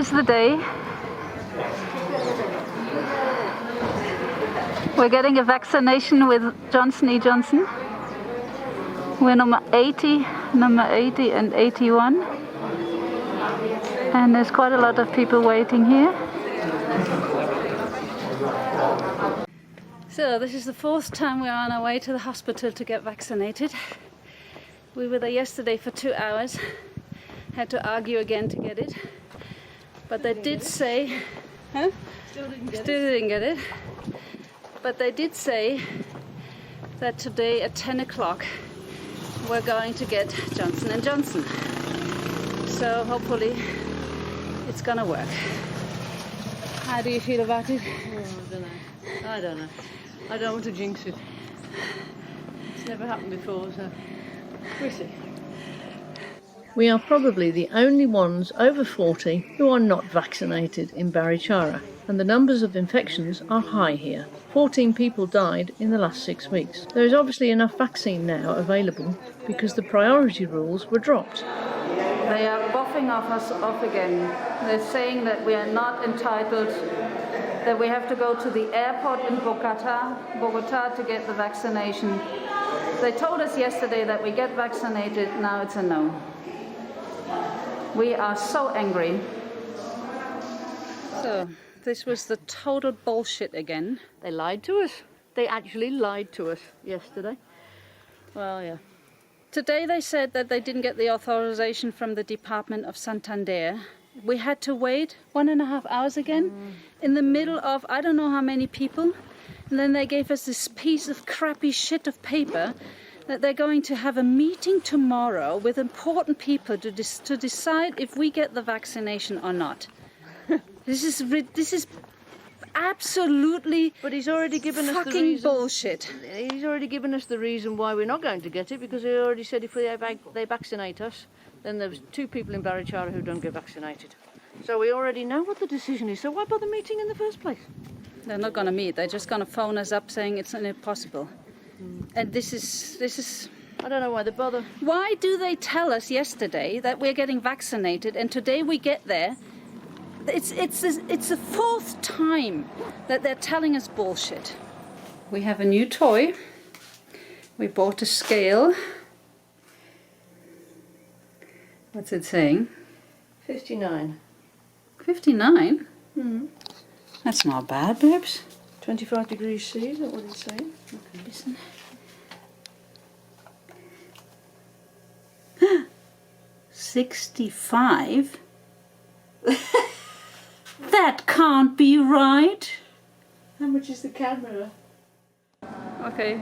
Today's the day. We're getting a vaccination with Johnson & Johnson. We're number 80 and 81. And there's quite a lot of people waiting here. So this is the fourth time we're on our way to the hospital to get vaccinated. We were there yesterday for 2 hours. Had to argue again to get it. But they did say... Huh? Still didn't get it. But they did say that today at 10 o'clock we're going to get Johnson & Johnson. So hopefully it's gonna work. How do you feel about it? Oh, I don't know. I don't want to jinx it. It's never happened before, so we'll see. We are probably the only ones over 40 who are not vaccinated in Barichara, and the numbers of infections are high here. 14 people died in the last 6 weeks. There is obviously enough vaccine now available because the priority rules were dropped. They are buffing us off again. They're saying that we are not entitled, that we have to go to the airport in Bogota to get the vaccination. They told us yesterday that we get vaccinated, now it's a no. We are so angry. So, this was the total bullshit again. They lied to us. They actually lied to us yesterday. Well, yeah. Today they said that they didn't get the authorization from the Department of Santander. We had to wait 1.5 hours again in the middle of I don't know how many people. And then they gave us this piece of crappy shit of paper that they're going to have a meeting tomorrow with important people to decide if we get the vaccination or not. This is absolutely But he's already given us the fucking reason. bullshit. He's already given us the reason why we're not going to get it, because he already said if they vaccinate us, then there's 2 people in Barichara who don't get vaccinated. So we already know what the decision is, so why bother meeting in the first place? They're not going to meet. They're just going to phone us up saying it's impossible. And this is... I don't know why they bother. Why do they tell us yesterday that we're getting vaccinated and today we get there? It's the 4th time that they're telling us bullshit. We have a new toy. We bought a scale. What's it saying? 59. 59? That's not bad, babes. 25 degrees C, is that what it's saying? Okay, listen. 65? That can't be right. How much is the camera? Okay.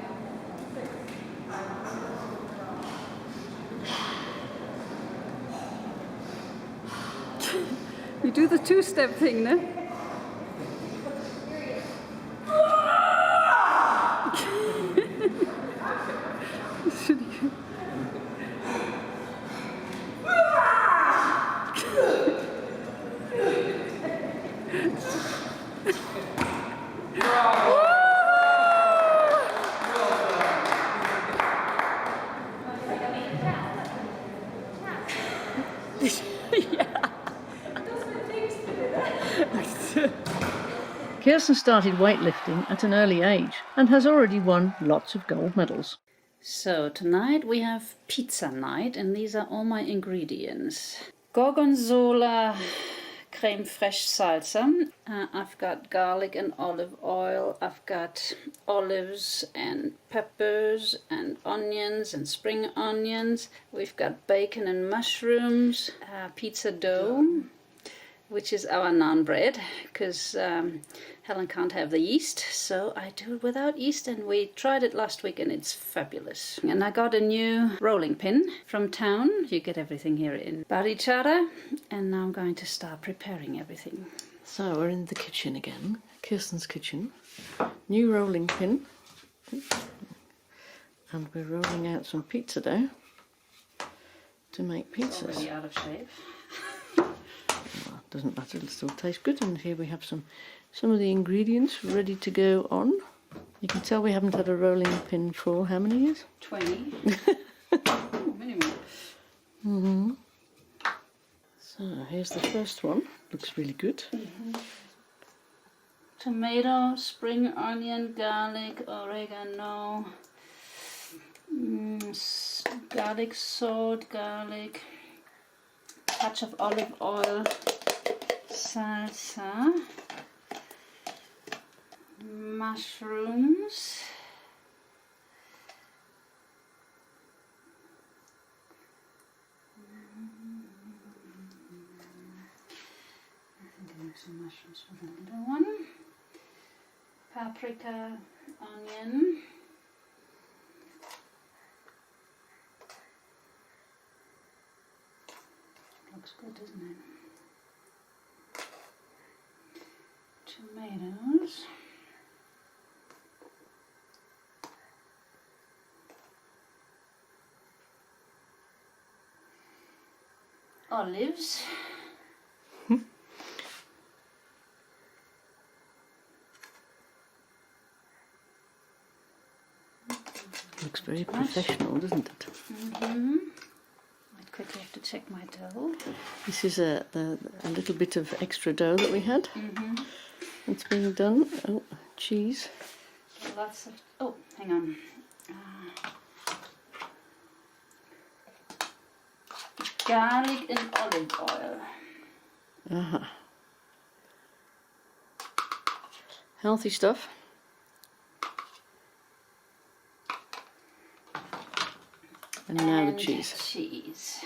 You do the 2-step thing, no? Kirsten started weightlifting at an early age and has already won lots of gold medals. So tonight we have pizza night and these are all my ingredients. Gorgonzola creme fraiche salsa. I've got garlic and olive oil. I've got olives and peppers and onions and spring onions. We've got bacon and mushrooms. Pizza dough, which is our naan bread, because Helen can't have the yeast, so I do it without yeast, and we tried it last week and it's fabulous. And I got a new rolling pin from town. You get everything here in Barichara, and now I'm going to start preparing everything. So we're in the kitchen again, Kirsten's kitchen. New rolling pin, and we're rolling out some pizza dough to make pizzas. Already out of shape. Well, doesn't matter, it'll still taste good. And here we have some of the ingredients ready to go on. You can tell we haven't had a rolling pin for how many years? 20. Minimum. Mm-hmm. So So here's the first one. Looks really good. Tomato, spring onion, garlic, oregano, garlic salt, garlic, touch of olive oil, salsa, mushrooms, some mushrooms for the little one. Paprika, onion. Looks good, doesn't it? Tomatoes. Olives. Looks very professional, doesn't it? I'd quickly have to check my dough. This is a little bit of extra dough that we had. It's being done. Oh, cheese. Lots of. Oh, hang on. Garlic and olive oil. Healthy stuff. And now the cheese.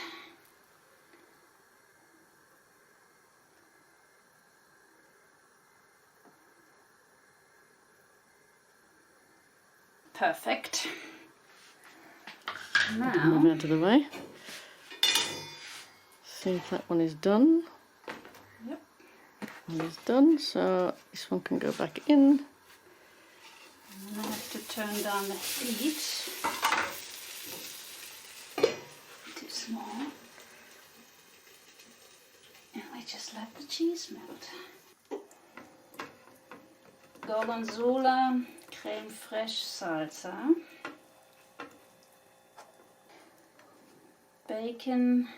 Perfect. Now, move out of the way. See if that one is done. Yep. That one is done, so this one can go back in. And I have to turn down the heat. Too small. And we just let the cheese melt. Gorgonzola, creme fraiche salsa, bacon,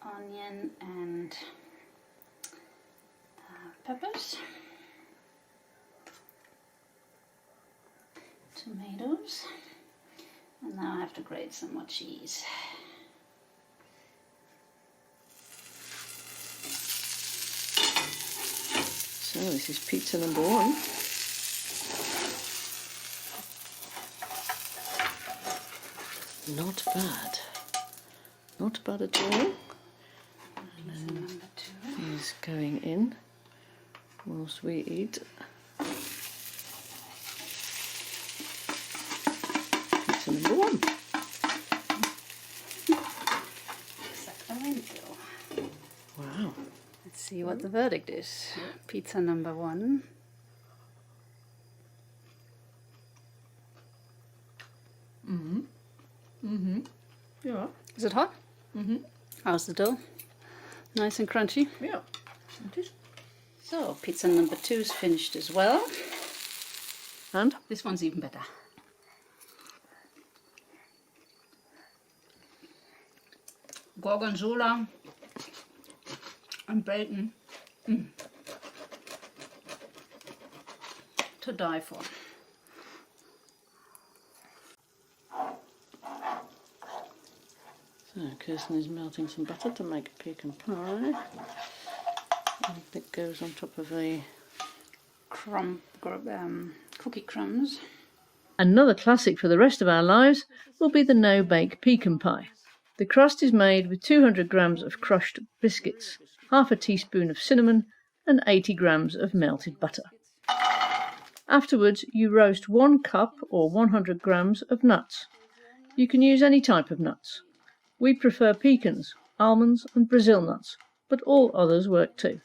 onion and peppers, tomatoes, and now I have to grate some more cheese. So this is pizza number one. Not bad. Not bad at all. Pizza number two. Is going in whilst we eat. Pizza number one. Exactamente. Wow. Let's see what the verdict is. Pizza number one. Yeah. Is it hot? How's the dough? Nice and crunchy? Yeah. It is. So, pizza number two is finished as well. And? This one's even better. Gorgonzola and bacon. To die for. So Kirsten is melting some butter to make a pecan pie. And it goes on top of a cookie crumbs. Another classic for the rest of our lives will be the no-bake pecan pie. The crust is made with 200 grams of crushed biscuits, half a teaspoon of cinnamon and 80 grams of melted butter. Afterwards, you roast 1 cup or 100 grams of nuts. You can use any type of nuts. We prefer pecans, almonds and Brazil nuts, but all others work too.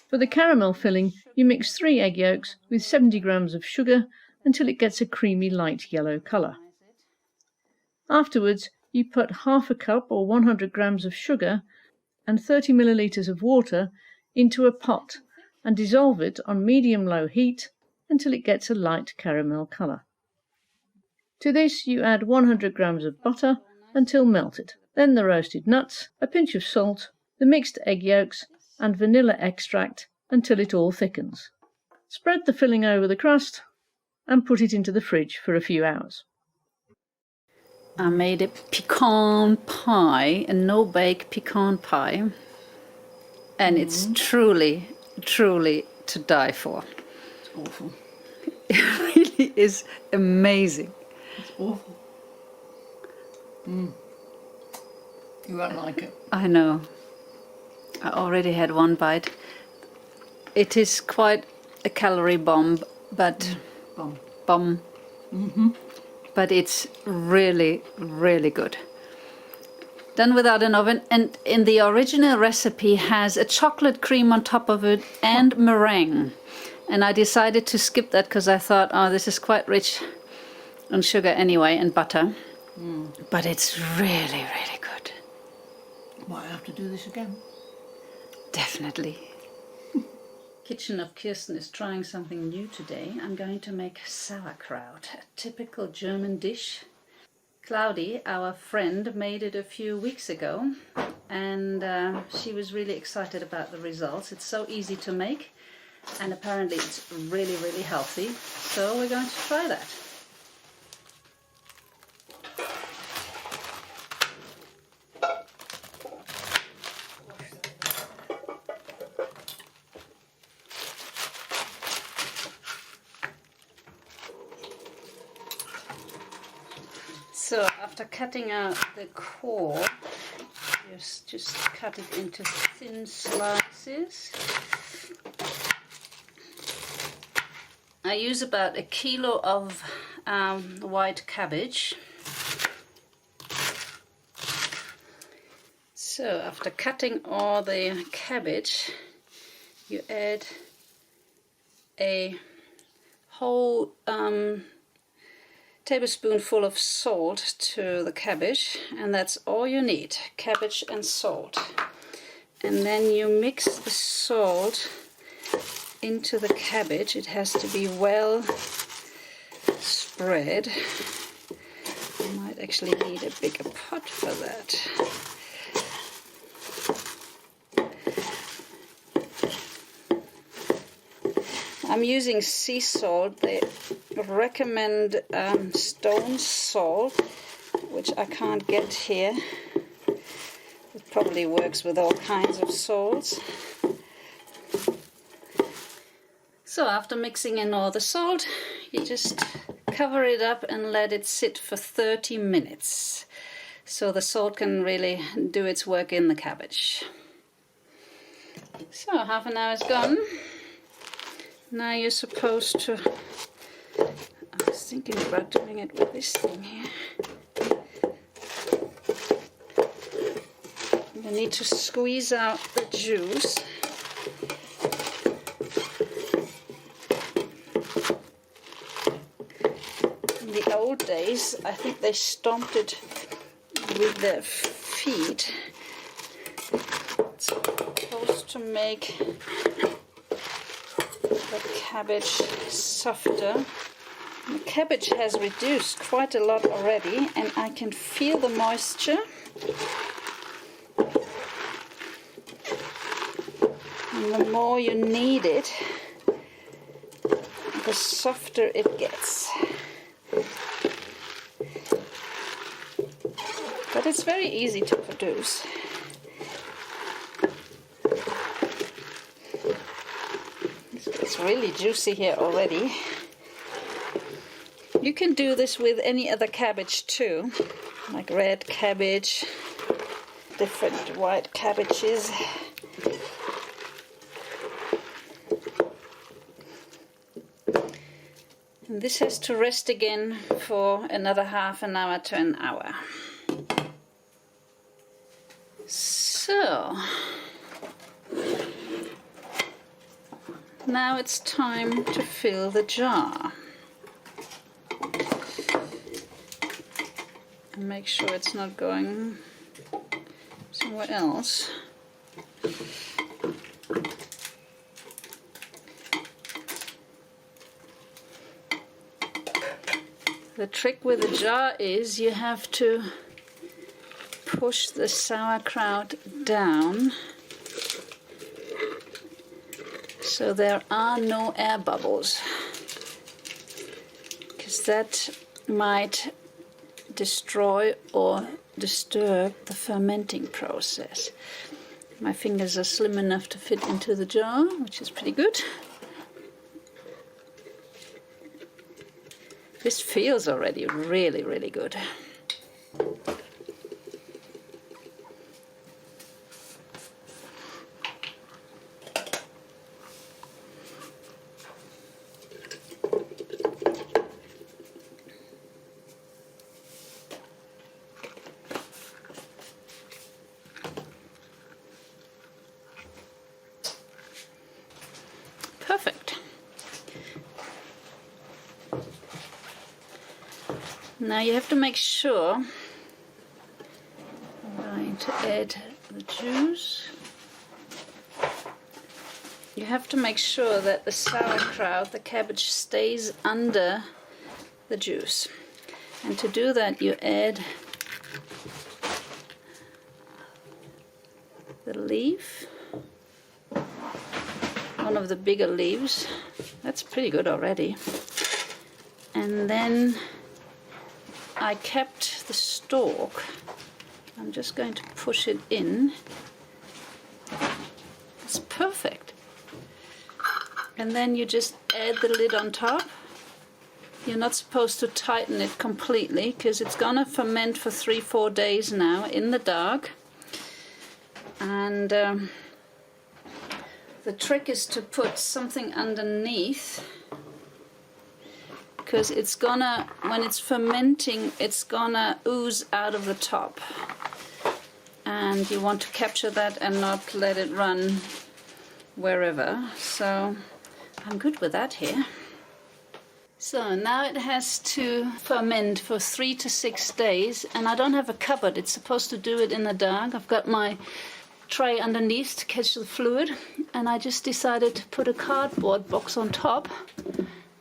For the caramel filling, you mix 3 egg yolks with 70 grams of sugar until it gets a creamy light yellow colour. Afterwards, you put half a cup or 100 grams of sugar and 30 millilitres of water into a pot and dissolve it on medium-low heat until it gets a light caramel colour. To this you add 100 grams of butter until melted. then the roasted nuts, a pinch of salt, the mixed egg yolks, and vanilla extract until it all thickens. Spread the filling over the crust and put it into the fridge for a few hours. I made a pecan pie, a no-bake pecan pie, and it's truly, truly to die for. It's awful. It really is amazing. It's awful. You won't like it. I know. I already had one bite. It is quite a calorie bomb, but bomb. But it's really, really good. Done without an oven, and in the original recipe has a chocolate cream on top of it and meringue. And I decided to skip that because I thought, oh, this is quite rich on sugar anyway and butter. But it's really, really good. Might have to do this again. Definitely. Kitchen of Kirsten is trying something new today. I'm going to make sauerkraut, a typical German dish. Claudi, our friend, made it a few weeks ago, and she was really excited about the results. It's so easy to make, and apparently it's really, really healthy. So we're going to try that. So after cutting out the core, just cut it into thin slices. I use about 1 kilo of white cabbage. So after cutting all the cabbage, you add a whole tablespoonful of salt to the cabbage, and that's all you need, cabbage and salt. And then you mix the salt into the cabbage. It has to be well spread. I might actually need a bigger pot for that. I'm using sea salt. They recommend stone salt, which I can't get here. It probably works with all kinds of salts. So after mixing in all the salt, you just cover it up and let it sit for 30 minutes. So the salt can really do its work in the cabbage. So half an hour is gone. Now you're supposed to, I was thinking about doing it with this thing here. You need to squeeze out the juice. In the old days, I think they stomped it with their feet. It's supposed to make the cabbage softer. The cabbage has reduced quite a lot already, and I can feel the moisture. And the more you knead it, the softer it gets. But it's very easy to produce. It's really juicy here already. You can do this with any other cabbage too, like red cabbage, different white cabbages. And this has to rest again for another half an hour to an hour. So now it's time to fill the jar. And make sure it's not going somewhere else. The trick with the jar is you have to push the sauerkraut down so there are no air bubbles, because that might destroy or disturb the fermenting process. My fingers are slim enough to fit into the jar, which is pretty good. This feels already really, really good. Perfect. Now you have to make sure, I'm going to add the juice. You have to make sure that the sauerkraut, the cabbage, stays under the juice. And to do that you add the leaf, one of the bigger leaves. That's pretty good already. And then I kept the stalk. I'm just going to push it in. It's perfect. And then you just add the lid on top. You're not supposed to tighten it completely because it's gonna ferment for 3-4 days now in the dark. And the trick is to put something underneath, because it's gonna, when it's fermenting, it's gonna ooze out of the top. And you want to capture that and not let it run wherever. So I'm good with that here. So now it has to ferment for 3 to 6 days, and I don't have a cupboard. It's supposed to do it in the dark. I've got my tray underneath to catch the fluid, and I just decided to put a cardboard box on top,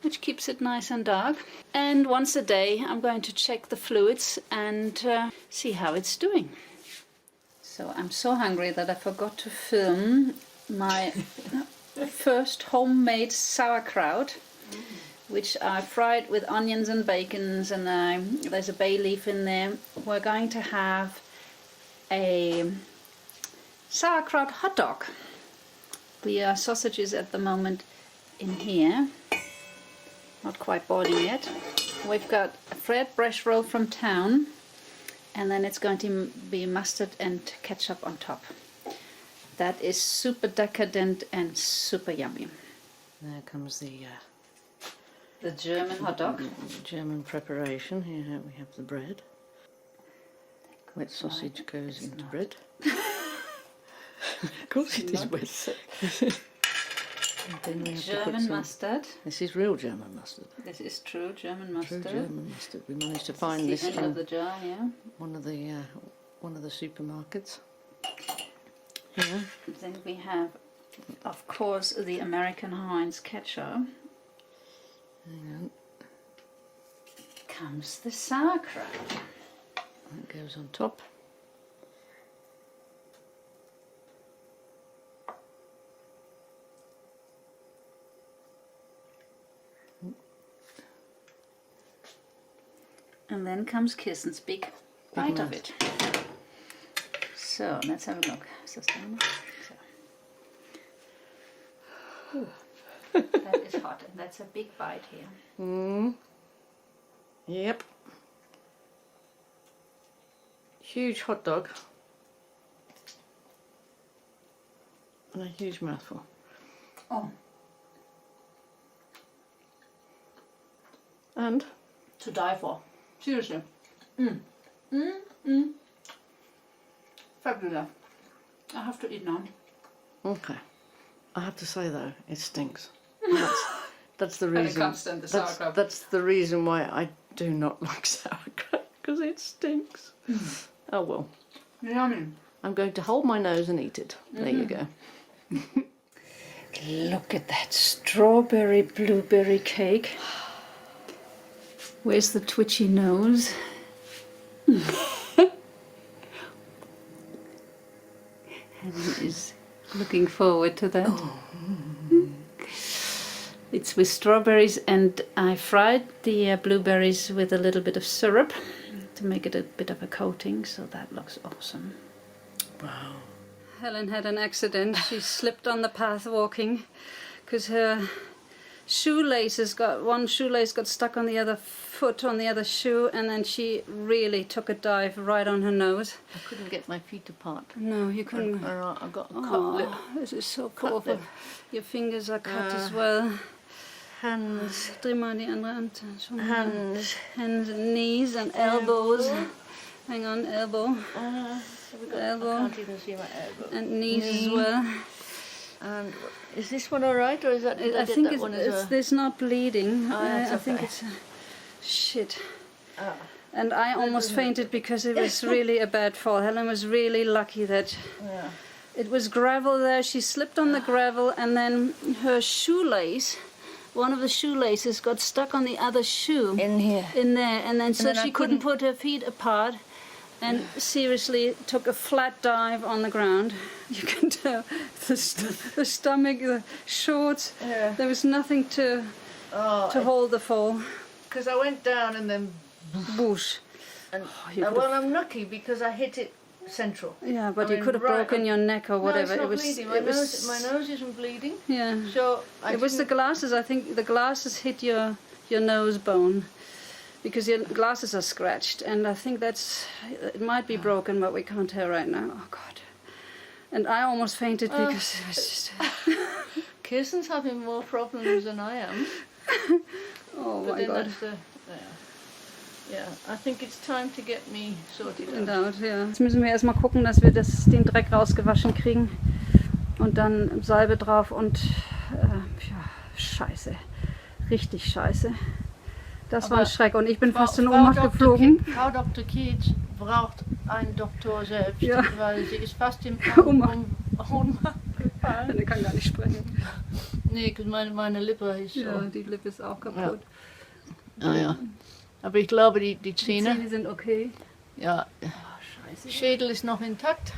which keeps it nice and dark. And once a day I'm going to check the fluids and see how it's doing. So I'm so hungry that I forgot to film my first homemade sauerkraut, which I fried with onions and bacons, and there's a bay leaf in there. We're going to have a sauerkraut hot dog. The sausage is at the moment in here, not quite boiling yet. We've got a fried bread roll from town, and then it's going to be mustard and ketchup on top. That is super decadent and super yummy. There comes the German hot dog. German preparation. Here we have the bread. Wet sausage goes into bread. Of course it is wet. And then we have German mustard. This is real German mustard. This is true German mustard. True German mustard. We managed to find This this is the end of in the jar, yeah. one of the supermarkets. Yeah. Then we have, of course, the American Heinz ketchup. Hang on. Comes the sauerkraut. That goes on top. And then comes Kirsten's big bite of it. So let's have a look. So. That is hot, and that's a big bite here. Yep. Huge hot dog. And a huge mouthful. Oh. And? To die for. Seriously. Fabulous. I have to eat now. Okay. I have to say though, it stinks. That's the And I reason. can't stand the sauerkraut. That's the reason why I do not like sauerkraut, because it stinks. Oh well. Yummy. I'm going to hold my nose and eat it. There you go. Look at that strawberry blueberry cake. Where's the twitchy nose? Helen is looking forward to that. It's with strawberries, and I fried the blueberries with a little bit of syrup to make it a bit of a coating, so that looks awesome. Wow. Helen had an accident. She slipped on the path walking because her one shoelace got stuck on the other foot, on the other shoe, and then she really took a dive right on her nose. I couldn't get my feet apart. No, you couldn't. I got a cut lip. This is so Cut awful. lip. Your fingers are cut as well. Hands. Dreh mal die andere Hand. Hands. Hands and knees and elbows. Hang on, elbow. Elbow. I can't even see my elbow. And knees as well. And is this one alright, or is that? Did I get think that one as well? there's not bleeding. that's I think okay. it's shit. Ah. And I almost fainted because it was really a bad fall. Helen was really lucky that Yeah. it was gravel there. She slipped on the gravel, and then her shoelace, one of the shoelaces, got stuck on the other shoe In here. in there, and then so then I she couldn't put her feet apart. And seriously took a flat dive on the ground. You can tell the stomach, the shorts. Yeah. There was nothing to hold the fall. Because I went down and then Whoosh. and you well, I'm lucky because I hit it central. Yeah, but I you mean, could have right broken your neck or whatever. No, it's not bleeding. My nose isn't bleeding. Yeah. So It was the glasses. I think the glasses hit your nose bone. Because your glasses are scratched, and I think it might be broken, but we can't tell right now. Oh God! And I almost fainted because it was just. Kirsten's having more problems than I am. Oh But my then God! that's yeah, I think it's time to get me sorted out. Out, ja. Jetzt müssen wir erstmal gucken, dass wir den Dreck rausgewaschen kriegen und dann Salbe drauf und ja, scheiße, richtig scheiße. Das war ein Schreck und ich bin fast in Ohnmacht geflogen. Frau Dr. Keats braucht einen Doktor selbst, Ja. weil sie ist fast im Ohnmacht. Ohnmacht gefallen. Ich kann gar nicht sprechen. Nee, meine Lippe ist so. Ja, die Lippe ist auch kaputt. Ja. Aber ich glaube, die Die Zähne, Zähne sind okay. ja, Scheiße. Schädel ist noch intakt.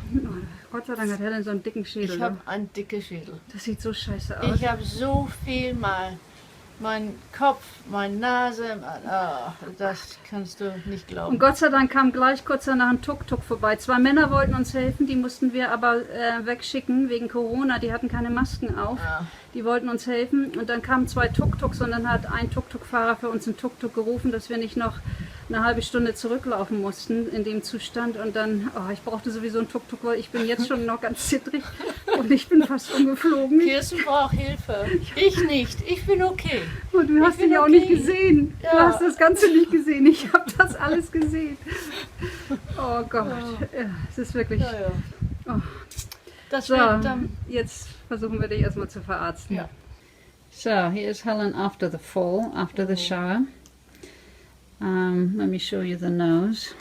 Gott sei Dank hat Helen so einen dicken Schädel. Ich habe einen dicken Schädel. Das sieht so scheiße aus. Ich habe so viel mal mein Kopf, meine Nase, das kannst du nicht glauben. Und Gott sei Dank kam gleich kurz danach ein Tuk-Tuk vorbei. 2 Männer wollten uns helfen, die mussten wir aber wegschicken wegen Corona. Die hatten keine Masken auf. Ja. Die wollten uns helfen und dann kamen 2 Tuk-Tuks und dann hat ein Tuk-Tuk-Fahrer für uns einen Tuk-Tuk gerufen, dass wir nicht noch eine halbe Stunde zurücklaufen mussten in dem Zustand. Und dann, ich brauchte sowieso einen Tuk-Tuk, weil ich bin jetzt schon noch ganz zittrig und ich bin fast umgeflogen. Kirsten braucht Hilfe. Ich nicht. Ich bin okay. Und du hast bin ihn ja auch okay. nicht gesehen. Ja. Du hast das Ganze nicht gesehen. Ich habe das alles gesehen. Oh Gott. Ja, es ist wirklich... Ja. Oh. Das So, wird dann. jetzt versuchen wir dich erstmal zu verarzten. Ja. So, here is Helen after the fall, after the shower. Let me show you the nose.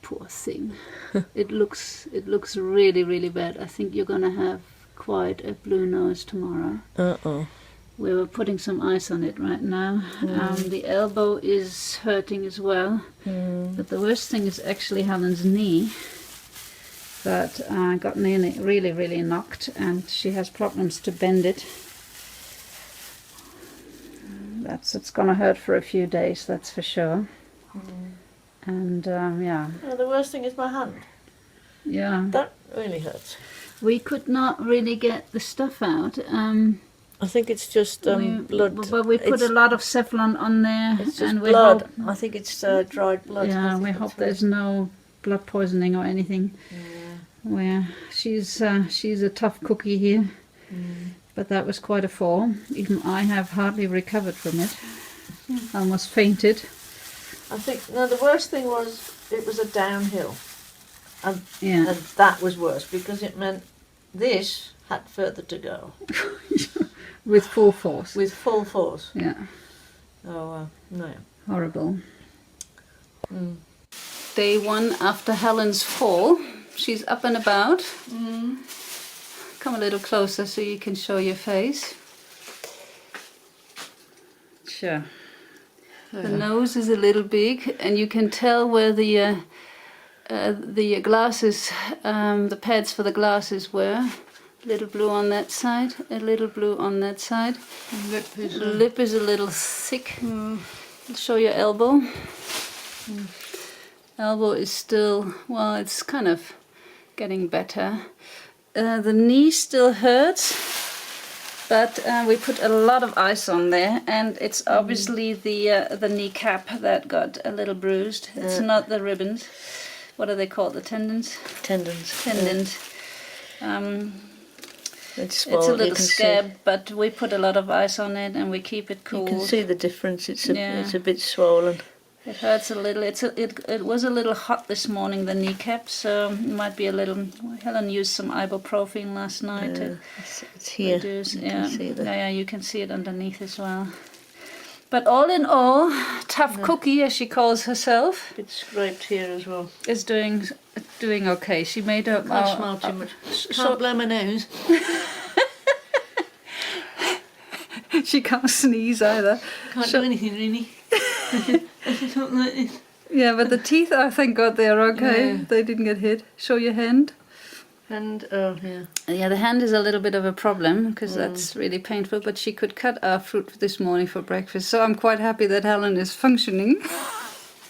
Poor thing. It looks really, really bad. I think you're gonna have quite a blue nose tomorrow. We were putting some ice on it right now. The elbow is hurting as well. But the worst thing is actually Helen's knee. That got nearly really, really knocked, and she has problems to bend it. It's gonna hurt for a few days, that's for sure. And yeah. The worst thing is my hand. Yeah. That really hurts. We could not really get the stuff out. I think it's just blood. But we put a lot of Cephalon on there, It's just and we blood. hope, I think it's dried blood. yeah, I think we that's hope what there's no blood poisoning or anything. Where she's a tough cookie here, but that was quite a fall. Even I have hardly recovered from it. Almost fainted. I think the worst thing was it was a downhill, and Yeah. that was worse because it meant this had further to go With full force. with full force. Yeah, Oh no. horrible. Day 1 after Helen's fall. She's up and about. Come a little closer so you can show your face. Sure. The nose is a little big, and you can tell where the the glasses, the pads for the glasses were. A little blue on that side, a little blue on that side. Lip is a little thick. Show your elbow. Elbow is still, well, it's kind of getting better. The knee still hurts, but we put a lot of ice on there, and it's obviously the kneecap that got a little bruised. It's not the ribbons. What are they called? The tendons? Tendons. Tendons. It's a little scab, but we put a lot of ice on it and we keep it cool. You can see the difference. It's a bit swollen. It hurts a little. It was a little hot this morning, the kneecap, so it might be a little. Helen used some ibuprofen last night to it's here. reduce. You can see that. Yeah, you can see it underneath as well. But all in all, tough cookie, as she calls herself, A bit scraped here as well. is doing okay. She made her. Can't smell too much. Can't blow my nose. She can't sneeze either. Can't do anything really. Something like this. Yeah, but the teeth, I thank God they're okay. Yeah. They didn't get hit. Show your hand. And yeah. Yeah, the hand is a little bit of a problem because that's really painful, but she could cut our fruit this morning for breakfast. So I'm quite happy that Helen is functioning.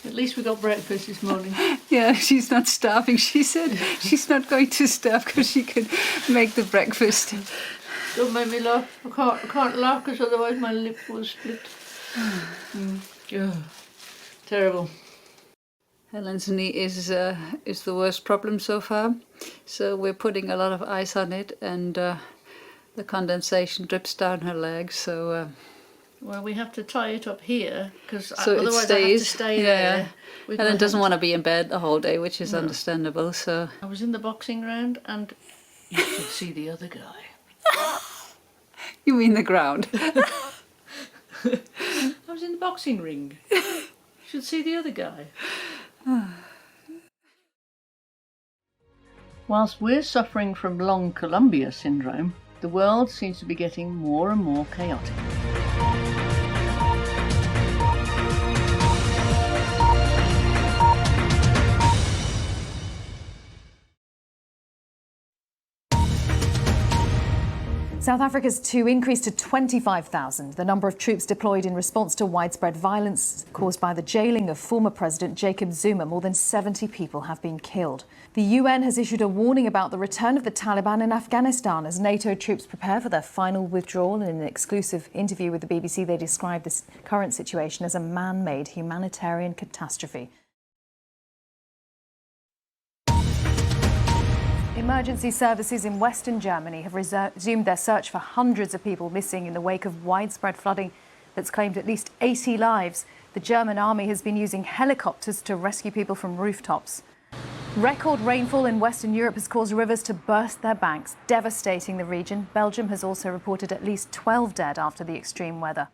At least we got breakfast this morning. Yeah, she's not starving. She said she's not going to starve because she could make the breakfast. Don't make me laugh. I can't laugh because otherwise my lip will split. Yeah. Terrible. Helen's knee is the worst problem so far, so we're putting a lot of ice on it, and the condensation drips down her leg. So well, we have to tie it up here because so otherwise it stays. I have to stay there. Helen doesn't want to be in bed the whole day, which is understandable. So I was in the boxing round, and you should see the other guy. You mean the ground? I was in the boxing ring. You should see the other guy. Whilst we're suffering from long Colombia syndrome, the world seems to be getting more and more chaotic. South Africa's increased to 25,000, the number of troops deployed in response to widespread violence caused by the jailing of former President Jacob Zuma. More than 70 people have been killed. The UN has issued a warning about the return of the Taliban in Afghanistan as NATO troops prepare for their final withdrawal. In an exclusive interview with the BBC, they described this current situation as a man-made humanitarian catastrophe. Emergency services in Western Germany have resumed their search for hundreds of people missing in the wake of widespread flooding that's claimed at least 80 lives. The German army has been using helicopters to rescue people from rooftops. Record rainfall in Western Europe has caused rivers to burst their banks, devastating the region. Belgium has also reported at least 12 dead after the extreme weather.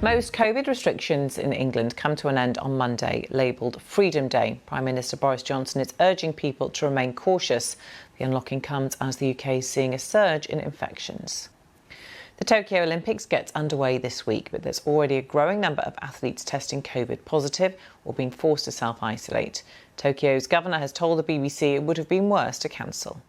Most COVID restrictions in England come to an end on Monday, labelled Freedom Day. Prime Minister Boris Johnson is urging people to remain cautious. The unlocking comes as the UK is seeing a surge in infections. The Tokyo Olympics gets underway this week, but there's already a growing number of athletes testing COVID positive or being forced to self-isolate. Tokyo's governor has told the BBC it would have been worse to cancel.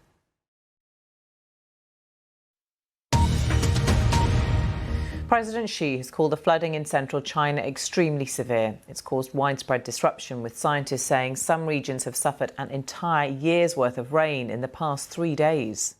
President Xi has called the flooding in central China extremely severe. It's caused widespread disruption, with scientists saying some regions have suffered an entire year's worth of rain in the past 3 days.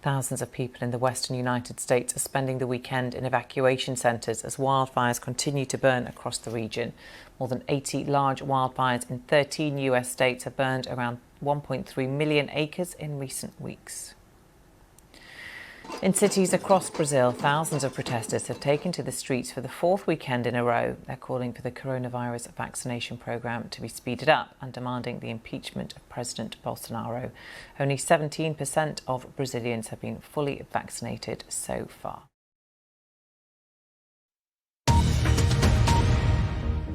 Thousands of people in the western United States are spending the weekend in evacuation centres as wildfires continue to burn across the region. More than 80 large wildfires in 13 US states have burned around 1.3 million acres in recent weeks. In cities across Brazil, thousands of protesters have taken to the streets for the fourth weekend in a row. They're calling for the coronavirus vaccination programme to be speeded up and demanding the impeachment of President Bolsonaro. Only 17% of Brazilians have been fully vaccinated so far.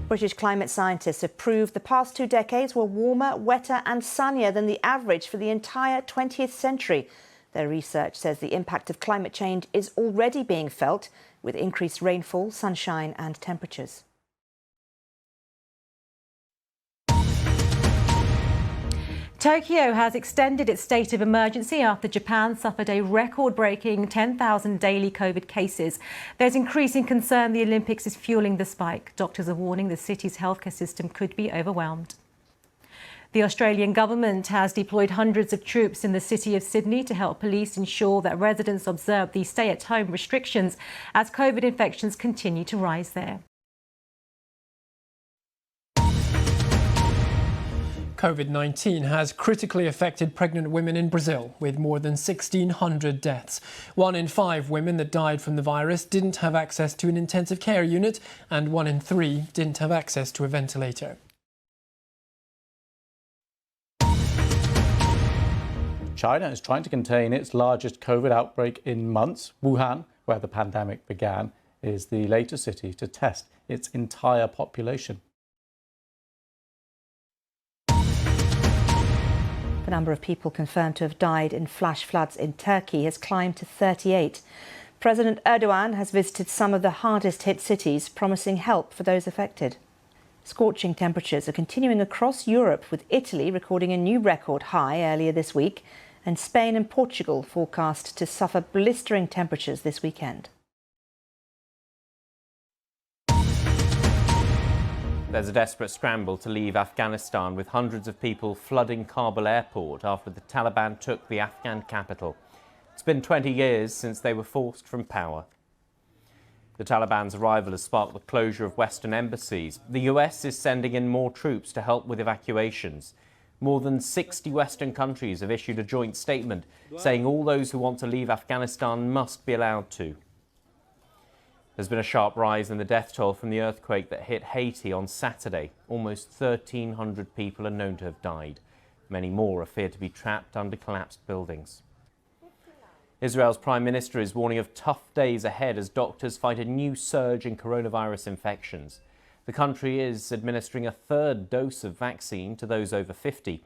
British climate scientists have proved the past 2 decades were warmer, wetter and sunnier than the average for the entire 20th century. Their research says the impact of climate change is already being felt with increased rainfall, sunshine and temperatures. Tokyo has extended its state of emergency after Japan suffered a record-breaking 10,000 daily COVID cases. There's increasing concern the Olympics is fueling the spike. Doctors are warning the city's healthcare system could be overwhelmed. The Australian government has deployed hundreds of troops in the city of Sydney to help police ensure that residents observe the stay-at-home restrictions as COVID infections continue to rise there. COVID-19 has critically affected pregnant women in Brazil, with more than 1,600 deaths. 1 in 5 women that died from the virus didn't have access to an intensive care unit, and 1 in 3 didn't have access to a ventilator. China is trying to contain its largest COVID outbreak in months. Wuhan, where the pandemic began, is the latest city to test its entire population. The number of people confirmed to have died in flash floods in Turkey has climbed to 38. President Erdogan has visited some of the hardest hit cities, promising help for those affected. Scorching temperatures are continuing across Europe, with Italy recording a new record high earlier this week, and Spain and Portugal forecast to suffer blistering temperatures this weekend. There's a desperate scramble to leave Afghanistan, with hundreds of people flooding Kabul airport after the Taliban took the Afghan capital. It's been 20 years since they were forced from power. The Taliban's arrival has sparked the closure of Western embassies. The US is sending in more troops to help with evacuations. More than 60 Western countries have issued a joint statement saying all those who want to leave Afghanistan must be allowed to. There's been a sharp rise in the death toll from the earthquake that hit Haiti on Saturday. Almost 1,300 people are known to have died. Many more are feared to be trapped under collapsed buildings. Israel's Prime Minister is warning of tough days ahead as doctors fight a new surge in coronavirus infections. The country is administering a 3rd dose of vaccine to those over 50.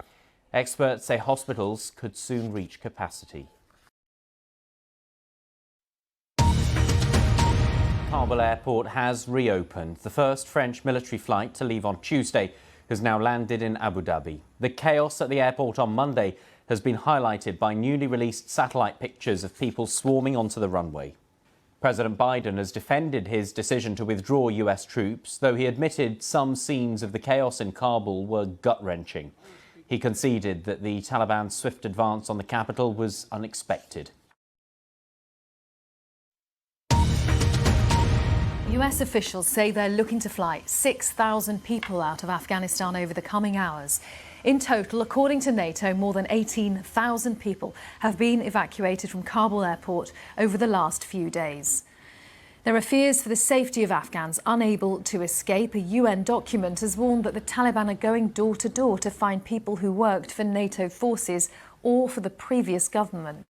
Experts say hospitals could soon reach capacity. Kabul airport has reopened. The first French military flight to leave on Tuesday has now landed in Abu Dhabi. The chaos at the airport on Monday has been highlighted by newly released satellite pictures of people swarming onto the runway. President Biden has defended his decision to withdraw US troops, though he admitted some scenes of the chaos in Kabul were gut-wrenching. He conceded that the Taliban's swift advance on the capital was unexpected. US officials say they're looking to fly 6,000 people out of Afghanistan over the coming hours. In total, according to NATO, more than 18,000 people have been evacuated from Kabul airport over the last few days. There are fears for the safety of Afghans unable to escape. A UN document has warned that the Taliban are going door to door to find people who worked for NATO forces or for the previous government.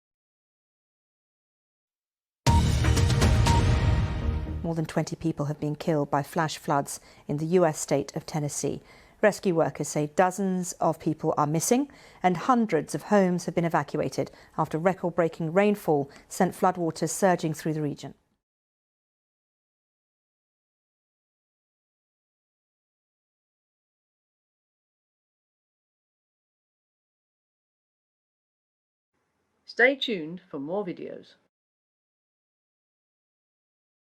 More than 20 people have been killed by flash floods in the US state of Tennessee. Rescue workers say dozens of people are missing and hundreds of homes have been evacuated after record-breaking rainfall sent floodwaters surging through the region. Stay tuned for more videos.